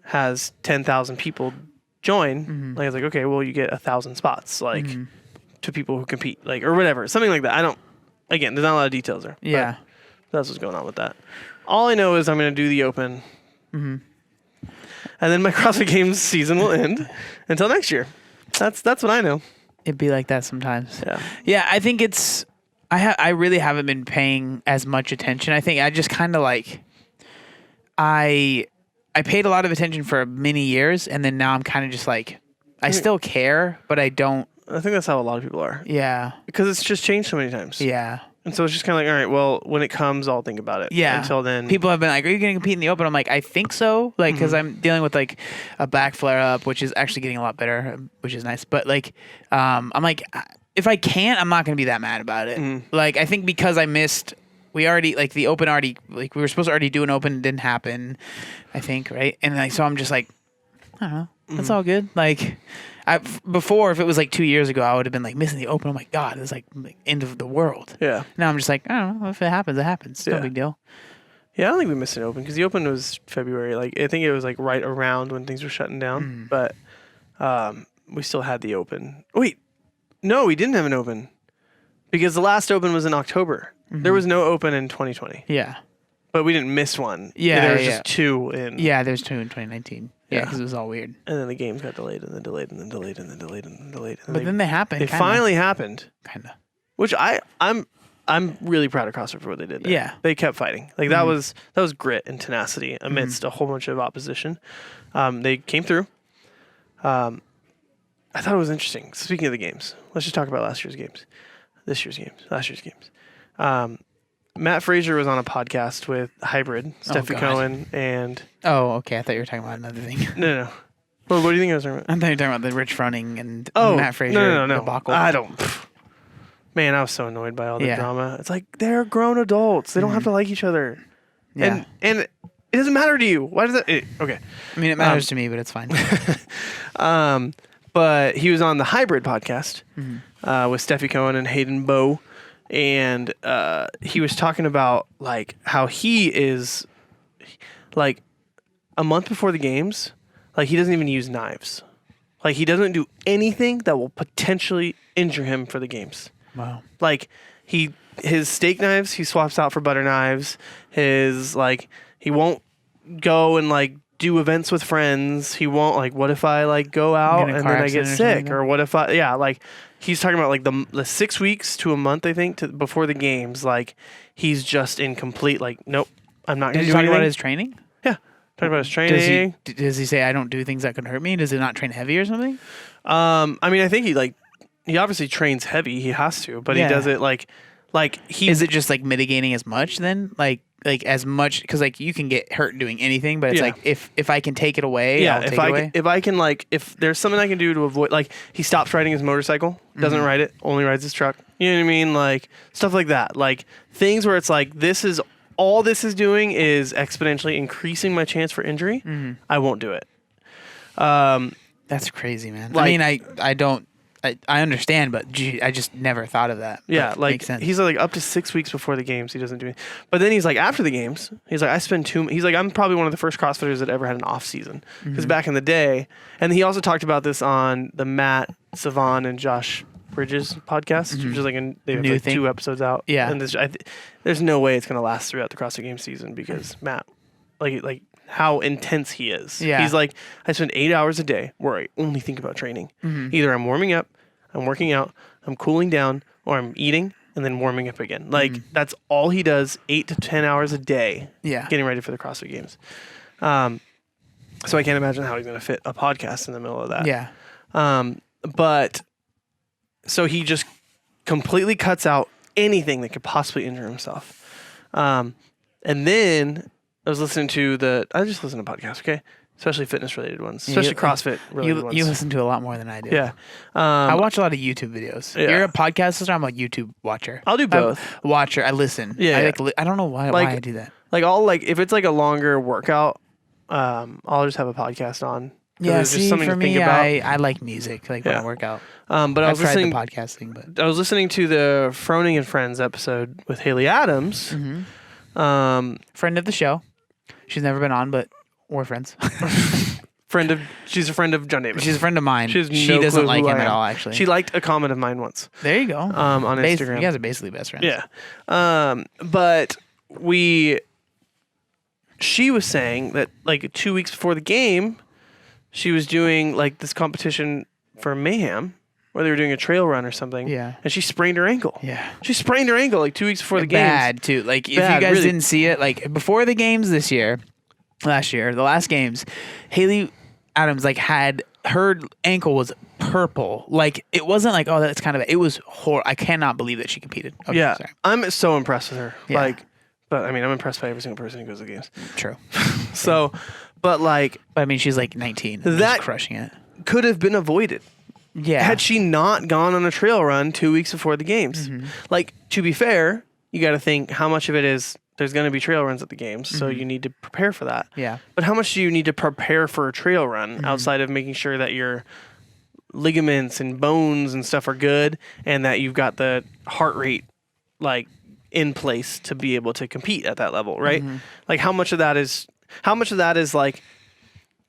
has 10,000 people join, like it's like, okay, well you get 1,000 spots like to people who compete, like or whatever. Something like that. Again, there's not a lot of details there. Yeah. That's what's going on with that. All I know is I'm going to do the Open. And then my CrossFit Games season will end until next year. That's what I know. It'd be like that sometimes. Yeah. Yeah, I think it's. I really haven't been paying as much attention. I think I just kind of like. I paid a lot of attention for many years, and then now I'm kind of just like, I still care, but I don't. I think that's how a lot of people are. Yeah. Because it's just changed so many times. Yeah. And so it's just kind of like, all right, well, when it comes, I'll think about it. Yeah. Until then. People have been like, are you going to compete in the Open? I'm like, I think so. Like, because I'm dealing with like a back flare up, which is actually getting a lot better, which is nice. But like, I'm like, if I can't, I'm not going to be that mad about it. Like, I think because I missed, we already, like the Open already, like we were supposed to already do an Open, it didn't happen, I think, right? And like, so I'm just like, I don't know. That's all good. Like, before, if it was like 2 years ago, I would have been like missing the Open. Oh my God, it's like end of the world. Yeah. Now I'm just like, I don't know. If it happens, it happens. It's no big deal. Yeah, I don't think we missed an Open because the Open was February. Like, I think it was like right around when things were shutting down. But we still had the Open. Wait, no, we didn't have an Open because the last Open was in October. There was no Open in 2020. Yeah. But we didn't miss one. Yeah, there was yeah. just two in. Yeah, there's 2 in 2019. Yeah, Yeah. because it was all weird. And then the games got delayed and then delayed and then delayed and then delayed and then delayed. And But then they happened. They finally happened. Kind of. Which I'm really proud of CrossFit for what they did there. Yeah. They kept fighting. Like that was grit and tenacity amidst a whole bunch of opposition. They came through. I thought it was interesting. Speaking of the games, let's just talk about last year's games. Last year's games. Matt Frazier was on a podcast with Hybrid, Steffi God. Cohen, and Oh, okay. I thought you were talking about another thing. no. Well, what do you think I was talking about? I thought you were talking about the Rich Froning and Oh, Matt Frazier no. debacle. I don't. Man, I was so annoyed by all the Yeah. drama. It's like they're grown adults. They don't have to like each other. Yeah. And it doesn't matter to you. Why does that? Okay. I mean, it matters to me, but it's fine. But he was on the Hybrid podcast with Steffi Cohen and Hayden Bowe, and he was talking about like how he is like a month before the games, like he doesn't even use knives. Like he doesn't do anything that will potentially injure him for the games. Wow. Like his steak knives, he swaps out for butter knives. He won't go and like do events with friends. He won't like, what if I like go out and then I get sick, or what if like he's talking about like the 6 weeks to a month, I think, before the games. Like he's just in complete like, nope, I'm not going to do anything. Did he talk about his training? Yeah. Talking about his training. Does he say I don't do things that could hurt me? Does he not train heavy or something? I mean, I think he obviously trains heavy. He has to, but he does it like he. Is it just like mitigating as much then? Like as much, because like you can get hurt doing anything, but it's like if I can take it away, I'll take it away. If I can like if there's something I can do to avoid, like he stops riding his motorcycle, doesn't ride it, only rides his truck. You know what I mean? Like stuff like that. Like things where it's like this is doing is exponentially increasing my chance for injury. I won't do it. That's crazy, man. Like, I mean, I understand, but gee, I just never thought of that. Yeah, like like makes sense. he's like up to 6 weeks before the games, he doesn't do it. But then he's like after the games, he's like he's like I'm probably one of the first CrossFitters that ever had an off season, because back in the day, and he also talked about this on the Matt Savon and Josh Bridges podcast, which is like they have like 2 episodes out. Yeah, and there's no way it's gonna last throughout the CrossFit Games season, because Matt, like how intense he is. Yeah, he's like, I spend 8 hours a day where I only think about training. Either I'm warming up, I'm working out, I'm cooling down, or I'm eating and then warming up again. Like that's all he does, 8 to 10 hours a day. Yeah, getting ready for the CrossFit Games. So I can't imagine how he's gonna fit a podcast in the middle of that. Yeah, but so he just completely cuts out anything that could possibly injure himself. And then I was listening to I just listen to podcasts, okay? Especially fitness related ones, especially CrossFit related ones. You listen to a lot more than I do. Yeah. I watch a lot of YouTube videos. Yeah. You're a podcast listener, I'm a YouTube watcher. I'll do both. Watcher, I listen. Yeah. I don't know why I do that. Like if it's like a longer workout, I'll just have a podcast on. Yeah, there's just something for to me, think about. I like music, like when I work out. But I was listening the podcasting, but I was listening to the Froning and Friends episode with Haley Adams. Friend of the show. She's never been on, but we're friends. She's a friend of John Davis. She's a friend of mine. She doesn't like him at all, actually. She liked a comment of mine once. There you go. On Instagram. You guys are basically best friends. Yeah. But she was saying that like 2 weeks before the game, she was doing like this competition for Mayhem, where they were doing a trail run or something. Yeah. And she sprained her ankle. Yeah. She sprained her ankle like 2 weeks before the games. Bad too. Like if you guys didn't see it, like before the games last year, the last games, Haley Adams like had her ankle was purple. Like it wasn't like, oh, that's kind of it was horrible. I cannot believe that she competed. Okay, yeah. sorry. I'm so impressed with her. Yeah. But I mean, I'm impressed by every single person who goes to the games. True. So, but I mean, she's like 19. That just crushing it. Could have been avoided. Yeah. Had she not gone on a trail run 2 weeks before the games. Like, to be fair, you got to think how much of it is there's going to be trail runs at the games, so you need to prepare for that. Yeah. But how much do you need to prepare for a trail run outside of making sure that your ligaments and bones and stuff are good, and that you've got the heart rate like in place to be able to compete at that level, right? Like how much of that is like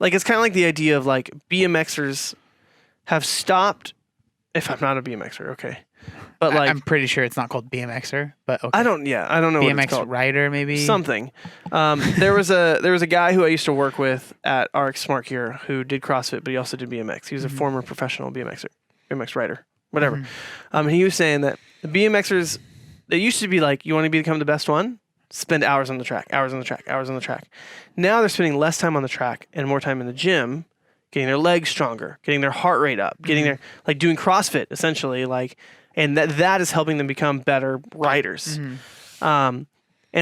it's kind of like the idea of like BMXers have stopped. If I'm not a BMXer, okay, but like I'm pretty sure it's not called BMXer, but okay. I don't know BMX what it's called. rider maybe Something. There was a guy who I used to work with at RX Smart here who did CrossFit, but he also did BMX. He was a former professional BMX rider, whatever. And he was saying that the BMXers, they used to be like, you want to become the best one? Spend hours on the track. Now they're spending less time on the track and more time in the gym, getting their legs stronger, getting their heart rate up, getting their like doing CrossFit essentially, like, and that is helping them become better riders. And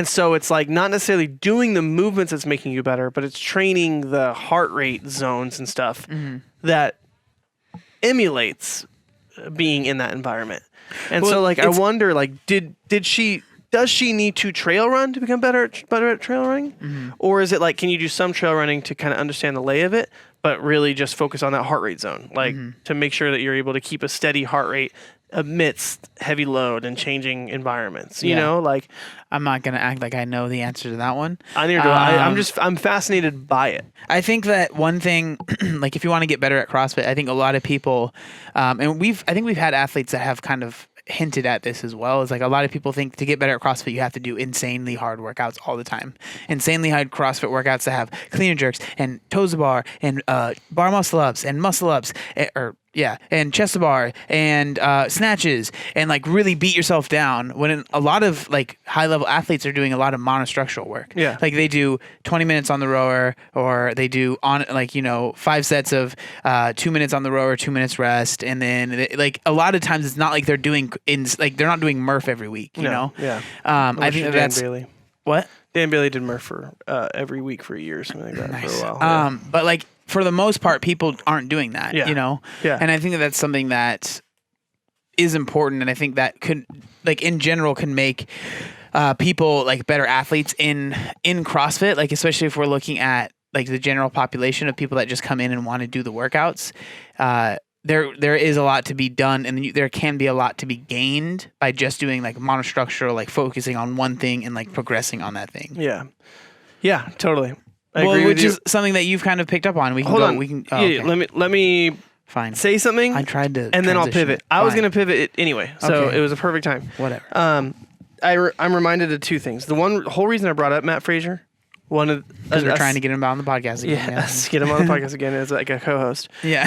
so it's like not necessarily doing the movements that's making you better, but it's training the heart rate zones and stuff that emulates being in that environment. And so like I wonder, like, does she need to trail run to become better at trail running? Or is it like, can you do some trail running to kind of understand the lay of it, but really just focus on that heart rate zone, like to make sure that you're able to keep a steady heart rate amidst heavy load and changing environments. You know, like I'm not gonna act like I know the answer to that one. Neither do I. I'm fascinated by it. I think that one thing, like if you want to get better at CrossFit, I think a lot of people, and I think we've had athletes that have kind of hinted at this as well. Is like a lot of people think to get better at CrossFit, you have to do insanely hard workouts all the time. Insanely hard CrossFit workouts that have clean and jerks and toes to bar and bar muscle ups and muscle ups and chest to bar and snatches and like really beat yourself down, when a lot of like high level athletes are doing a lot of monostructural work. Yeah. Like they do 20 minutes on the rower, or they do 5 sets of 2 minutes on the rower, 2 minutes rest. And then like a lot of times it's not like they're not doing Murph every week, you know? Yeah. I think that's Bailey. What? Dan Bailey did Murph for every week for a year, something like that. Nice. For a while. But like for the most part, people aren't doing that, you know? Yeah. And I think that that's something that is important. And I think that could, like in general, can make people like better athletes in CrossFit, like especially if we're looking at like the general population of people that just come in and want to do the workouts. There is a lot to be done, and there can be a lot to be gained by just doing like monostructural, like focusing on one thing and like progressing on that thing. Yeah, totally. I agree with which you. is something that you've kind of picked up on. Hold on. Okay. Let me Fine. say something. I tried to, and then I'll transition pivot. it. I was Fine. going to pivot it anyway, so Okay. it was a perfect time. Whatever. I'm reminded of two things. The whole reason I brought up Matt Frazier, Because we're trying to get him on the podcast again. Yeah, let's get him on the podcast again as like a co-host. Yeah.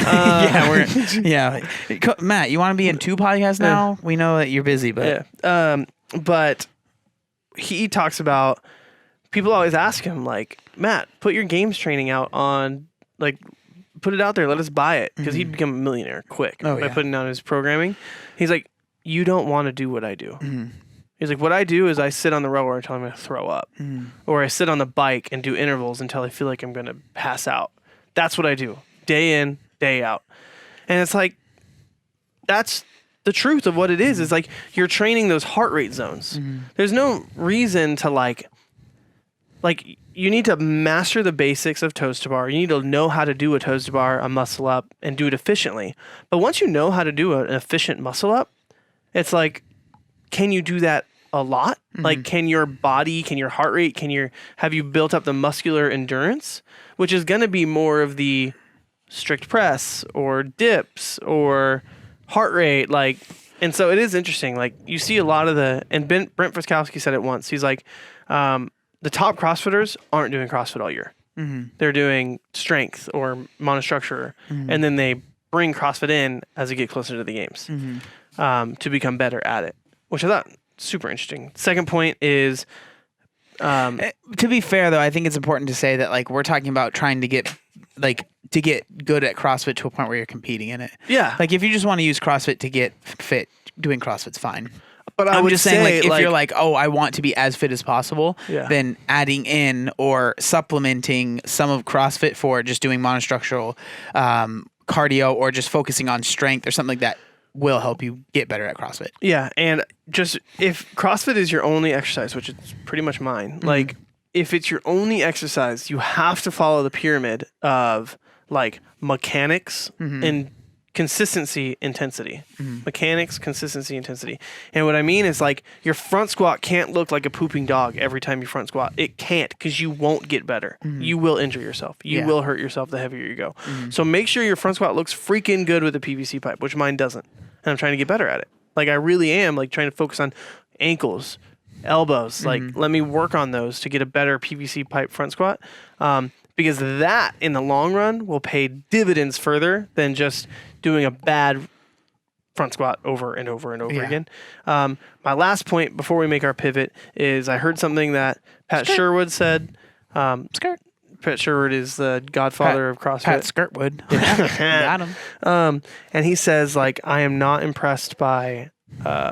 Matt, you want to be in 2 podcasts now? We know that you're busy, but but he talks about, people always ask him like, Matt, put your games training out on, like, put it out there, let us buy it, because he'd become a millionaire quick by putting out his programming. He's like, you don't want to do what I do. He's like, what I do is I sit on the rower until I'm going to throw up. Or I sit on the bike and do intervals until I feel like I'm going to pass out. That's what I do. Day in, day out. And it's like, that's the truth of what it is. It's like you're training those heart rate zones. There's no reason to like you need to master the basics of toes to bar. You need to know how to do a toes to bar, a muscle up, and do it efficiently. But once you know how to do an efficient muscle up, it's like, can you do that a lot? Like, can your body, can your heart rate, have you built up the muscular endurance, which is going to be more of the strict press or dips or heart rate, like, and so it is interesting. Like, you see a lot of and Brent Friskowski said it once. He's like, the top CrossFitters aren't doing CrossFit all year. They're doing strength or monostructure, and then they bring CrossFit in as they get closer to the games to become better at it, which I thought super interesting. Second point is, to be fair though, I think it's important to say that like we're talking about trying to get good at CrossFit to a point where you're competing in it. Yeah. Like if you just want to use CrossFit to get fit, doing CrossFit's fine. But I'm just saying, like, if you're like, oh, I want to be as fit as possible, then adding in or supplementing some of CrossFit for just doing monostructural cardio or just focusing on strength or something like that will help you get better at CrossFit. Yeah, and just if CrossFit is your only exercise, which is pretty much mine, like if it's your only exercise, you have to follow the pyramid of like mechanics and consistency, intensity. Mechanics, consistency, intensity. And what I mean is like your front squat can't look like a pooping dog every time you front squat. It can't, because you won't get better. You will injure yourself. You will hurt yourself the heavier you go. So make sure your front squat looks freaking good with a PVC pipe, which mine doesn't. And I'm trying to get better at it. Like I really am, like trying to focus on ankles, elbows. Like let me work on those to get a better PVC pipe front squat. Because that in the long run will pay dividends further than just doing a bad front squat over and over and over again. My last point before we make our pivot is I heard something that Pat Sherwood said. Pat Sherwood is the godfather of CrossFit. Pat Skirtwood. Got him. And he says, like, I am not impressed by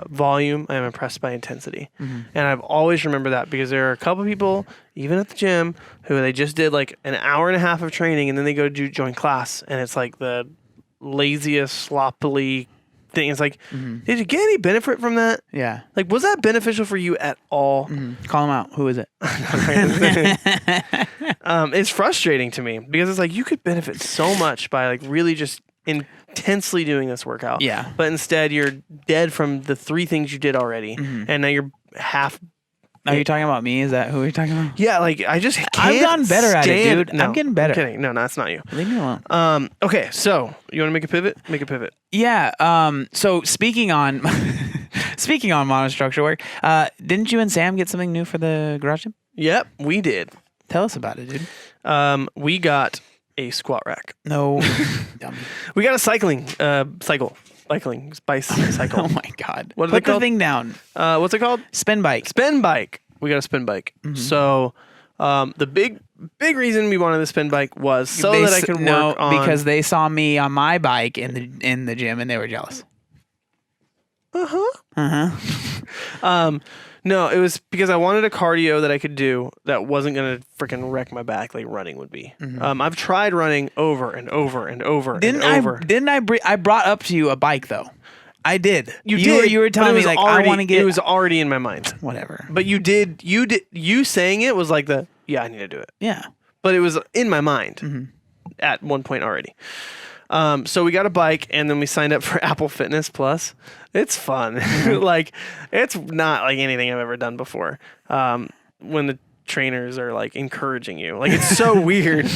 volume. I am impressed by intensity. And I've always remembered that, because there are a couple people, even at the gym, who they just did like an hour and a half of training and then they go join class, and it's like the laziest, sloppily thing. It's like, did you get any benefit from that? Yeah. Like, was that beneficial for you at all? Call him out. Who is it? It's frustrating to me, because it's like you could benefit so much by like really just intensely doing this workout. Yeah. But instead, you're dead from the 3 things you did already, and now you're half. Are you talking about me? Is that who you're talking about? Yeah, like I just can't I've gotten better at it, dude. No, I'm getting better. I'm kidding. No, that's not you. Leave me alone. Okay, so you want to make a pivot? Make a pivot. Yeah. So speaking on monostructure work, didn't you and Sam get something new for the garage gym? Yep, we did. Tell us about it, dude. We got a squat rack. No. Dummy. We got a cycling cycle. Spice cycle. Oh my God. What are Put they called? the thing down. What's it called? Spin bike. Spin bike. We got a spin bike. So the big reason we wanted the spin bike was so that I could work on. Because they saw me on my bike in the gym and they were jealous. No, it was because I wanted a cardio that I could do that wasn't gonna freaking wreck my back like running would be. I've tried running over and over and over and over. I brought up to you a bike though. I did. You did. You were telling me like I want to get. It was already in my mind. Whatever. But you did. You saying it was like I need to do it. Yeah. But it was in my mind at one point already. So we got a bike and then we signed up for Apple Fitness Plus. It's fun. Like it's not like anything I've ever done before. When the trainers are like encouraging you, like it's so weird.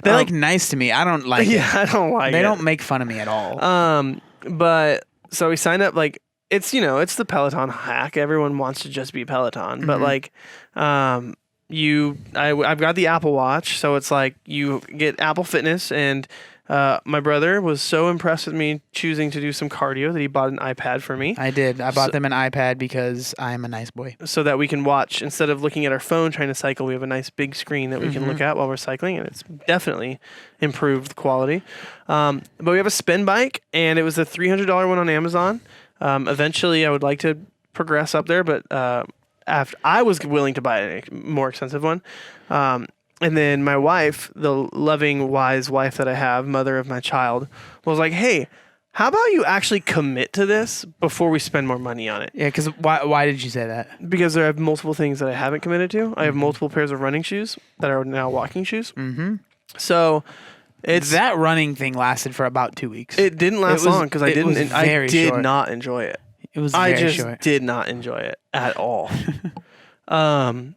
They're like nice to me. I don't like it. Yeah, I don't like it. They don't make fun of me at all. But so we signed up like it's the Peloton hack. Everyone wants to just be Peloton, but like I've got the Apple Watch, so it's like you get Apple Fitness, and my brother was so impressed with me choosing to do some cardio that he bought an iPad for me. I did. I bought them an iPad because I'm a nice boy. So that we can watch, instead of looking at our phone trying to cycle, we have a nice big screen that we can look at while we're cycling, and it's definitely improved the quality. But we have a spin bike, and it was a $300 one on Amazon. Eventually, I would like to progress up there, but after I was willing to buy a more expensive one. And then my wife, the loving, wise wife that I have, mother of my child, was like, hey, how about you actually commit to this before we spend more money on it? Yeah, because why did you say that? Because I have multiple things that I haven't committed to. I have multiple pairs of running shoes that are now walking shoes. So it's that running thing lasted for about 2 weeks. It didn't last long because I did not enjoy it. It was very short. I just did not enjoy it at all. And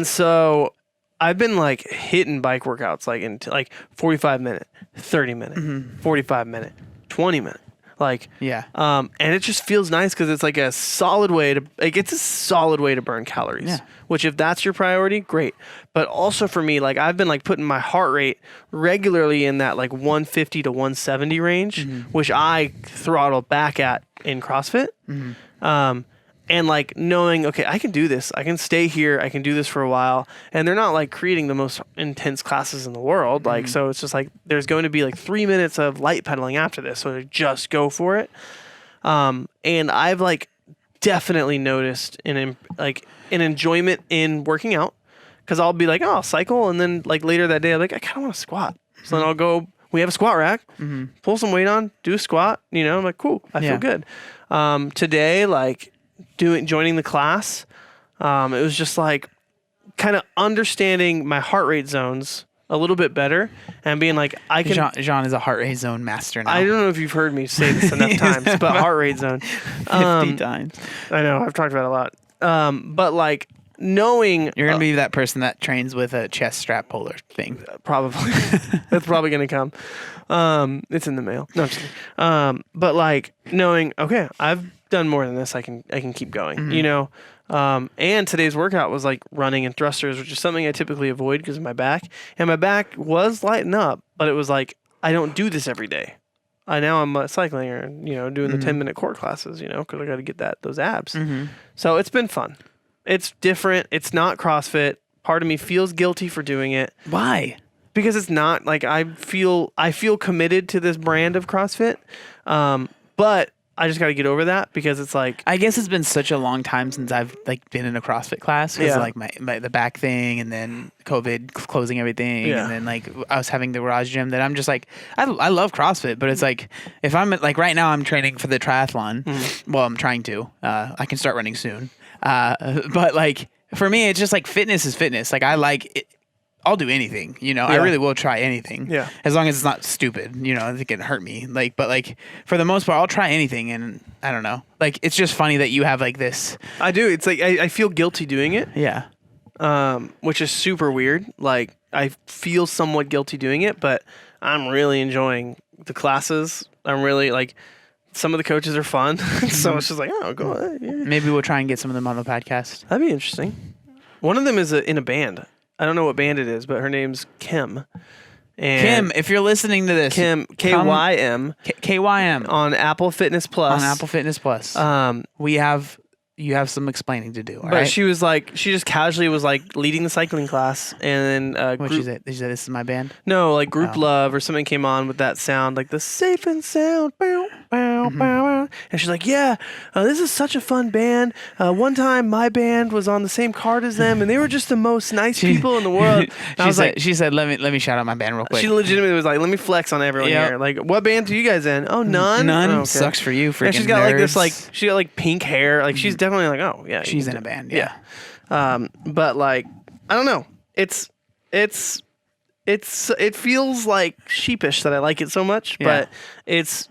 so I've been like hitting bike workouts like in like 45 minute, 30 minute, 45 minute, 20 minute. Like, yeah. And it just feels nice because it's like a solid way to burn calories. Yeah. Which, if that's your priority, great. But also for me, like I've been like putting my heart rate regularly in that like 150 to 170 range, which I throttle back at in CrossFit. And like knowing, okay, I can do this. I can stay here. I can do this for a while. And they're not like creating the most intense classes in the world. Like, so it's just like, there's going to be like 3 minutes of light pedaling after this. So just go for it. And I've like definitely noticed an enjoyment in working out. Cause I'll be like, oh, I'll cycle. And then like later that day, I'm like, I kind of want to squat. So then I'll go, we have a squat rack, pull some weight on, do a squat, I'm like, cool. I feel good. Today, like, joining the class, it was just like kind of understanding my heart rate zones a little bit better and being like, I can. Jean is a heart rate zone master now. I don't know if you've heard me say this enough times, but heart rate zone. 50 times. I know, I've talked about it a lot. But like knowing. You're going to be that person that trains with a chest strap puller thing. Probably. That's probably going to come. It's in the mail. No, I'm just kidding. But like knowing, okay, I've done more than this. I can keep going, and today's workout was like running and thrusters, which is something I typically avoid because of my back, and my back was lighting up, but it was like, I don't do this every day. I'm cycling or, doing the 10-minute core classes, cause I got to get those abs. So it's been fun. It's different. It's not CrossFit. Part of me feels guilty for doing it. Why? Because it's not like I feel committed to this brand of CrossFit. But I just got to get over that because it's like, I guess it's been such a long time since I've like been in a CrossFit class because like my the back thing and then COVID closing everything and then like I was having the garage gym that I'm just like, I love CrossFit, but it's like if I'm like right now I'm training for the triathlon. Well, I'm trying to. I can start running soon. But like for me, it's just like fitness is fitness. Like I like it. I'll do anything, you know. I Yeah. really will try anything. Yeah. As long as it's not stupid, you know, it can hurt me. Like, but like for the most part, I'll try anything, and I don't know. Like, it's just funny that you have like this. I do. It's like I feel guilty doing it, Yeah. which is super weird. Like I feel somewhat guilty doing it, but I'm really enjoying the classes. I'm really like some of the coaches are fun, so it's just like, oh, go ahead. Yeah. Maybe we'll try and get some of them on the podcast. That'd be interesting. One of them is in a band. I don't know what band it is, but her name's Kim. And Kim, if you're listening to this, Kim KYM KYM on Apple Fitness Plus. on Apple Fitness Plus. You have some explaining to do. All But right. she was like, she just casually was like leading the cycling class, and then What she said? She said, "This is my band." no, like Group Oh. Love or something came on with that sound, like the safe and sound, bow, bow, bow. And she's like, yeah, this is such a fun band. One time my band was on the same card as them, and they were just the most nice people in the world. And I was like, she said, let me shout out my band real quick. she legitimately was like, let me flex on everyone Yep. here. Like, what band do you guys in? Oh, none. None. Oh, okay. Sucks for you, freaking And she's got like this, nerds. like she got like pink hair. Like she's definitely like, oh yeah, She's you in can a do- band. Yeah. But like, I don't know. It feels like sheepish that I like it so much, Yeah. but it's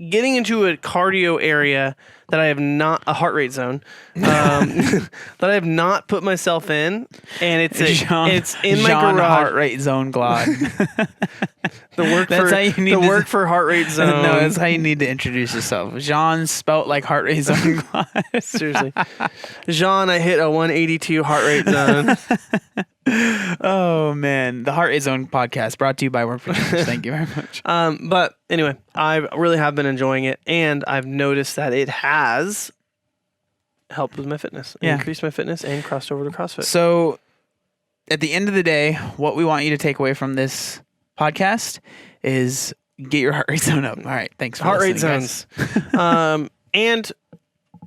getting into a cardio area that I have not a heart rate zone that I have not put myself in, and it's in my Jean garage. heart rate zone Glaude. The work That's for how you need the to- work for heart rate zone. No, that's how you need to introduce yourself. Jean spelt like heart rate zone Glaude. Seriously, Jean, I hit a 182 heart rate zone. Oh man, the Heart Rate Zone podcast brought to you by Work for Change. Thank you very much. But anyway, I really have been enjoying it, and I've noticed that it has helped with my fitness, increased my fitness, and crossed over to CrossFit. So, at the end of the day, what we want you to take away from this podcast is get your heart rate zone up. All right, thanks for Heart rate listening, zones. And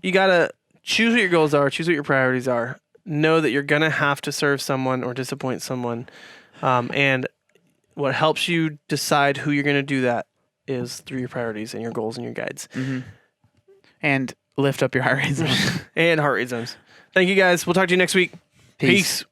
you gotta choose what your goals are, choose what your priorities are. Know that you're gonna have to serve someone or disappoint someone, and what helps you decide who you're gonna do that is through your priorities and your goals and your guides. And lift up your heart rate zone. And heart rate zones. Thank you guys. We'll talk to you next week. Peace. Peace.